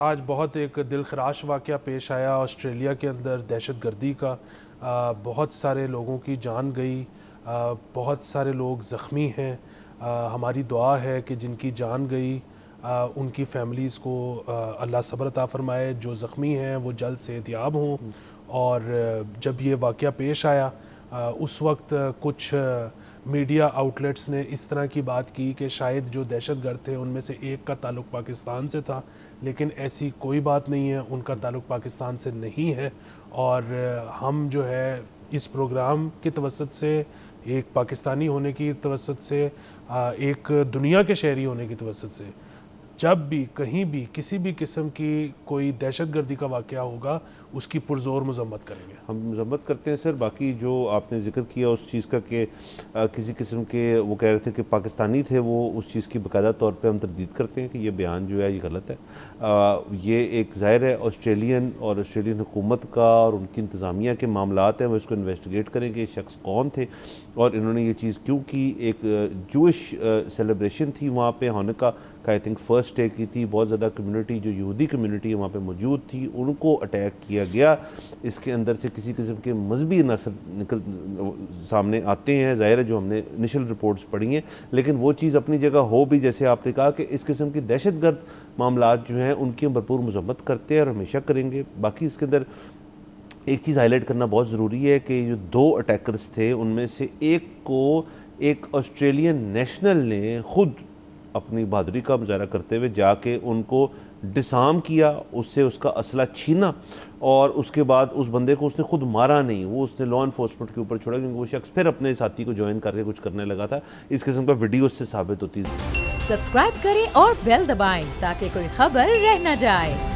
आज बहुत एक दिलखराश वाक़या पेश आया ऑस्ट्रेलिया के अंदर दहशतगर्दी का। बहुत सारे लोगों की जान गई, बहुत सारे लोग ज़ख्मी हैं। हमारी दुआ है कि जिनकी जान गई उनकी फैमिलीज़ को अल्लाह सब्र अता फ़रमाए, जो ज़ख्मी हैं वो जल्द सेहतयाब हों। और जब ये वाक़या पेश आया उस वक्त कुछ मीडिया आउटलेट्स ने इस तरह की बात की कि शायद जो दहशतगर्द थे उनमें से एक का ताल्लुक़ पाकिस्तान से था, लेकिन ऐसी कोई बात नहीं है, उनका ताल्लुक़ पाकिस्तान से नहीं है। और हम जो है इस प्रोग्राम की तवस्सुत से, एक पाकिस्तानी होने की तवस्सुत से, एक दुनिया के शहरी होने की तवस्सुत से, जब भी कहीं भी किसी भी किस्म की कोई दहशतगर्दी का वाक़या होगा उसकी पुरज़ोर मज़म्मत करेंगे। हम मज़म्मत करते हैं सर। बाकी जो आपने ज़िक्र किया उस चीज़ का कि किसी किस्म के वो कह रहे थे कि पाकिस्तानी थे, वो उस चीज़ की बाकायदा तौर पे हम तरदीद करते हैं कि ये बयान जो है ये गलत है। ये एक ज़ाहिर है ऑस्ट्रेलियन हुकूमत का और उनकी इंतज़ामिया के मामलात हैं, वो इसको इन्वेस्टिगेट करेंगे ये शख्स कौन थे और इन्होंने ये चीज़ क्यों की। एक जूइश सेलिब्रेशन थी वहाँ पे हानुका का, आई थिंक फर्स्ट डे की थी। बहुत ज़्यादा कम्युनिटी, जो यहूदी कम्युनिटी है वहाँ पे मौजूद थी, उनको अटैक किया गया। इसके अंदर से किसी किस्म के मजहबी नसर निकल सामने आते हैं, ज़ाहिर है जो हमने इनिशियल रिपोर्ट्स पढ़ी हैं, लेकिन वो चीज़ अपनी जगह हो भी, जैसे आपने कहा कि इस किस्म की दहशतगर्द मामलात जो हैं उनकी हम भरपूर मज़म्मत करते हैं और हमेशा करेंगे। बाकी इसके अंदर एक चीज़ हाईलाइट करना बहुत ज़रूरी है कि जो दो अटैकर्स थे उनमें से एक को एक ऑस्ट्रेलियन नेशनल ने खुद अपनी बहादुरी का मुजाहरा करते हुए जाके उनको डिसार्म किया, उससे उसका असला छीना और उसके बाद उस बंदे को उसने खुद मारा नहीं, वो उसने लॉ इन्फोर्समेंट के ऊपर छोड़ा, क्योंकि वो शख्स फिर अपने साथी को ज्वाइन करके कुछ करने लगा था। इस किस्म का वीडियो उससे साबित होती है। सब्सक्राइब करें और बेल दबाएं ताकि कोई खबर रह न जाए।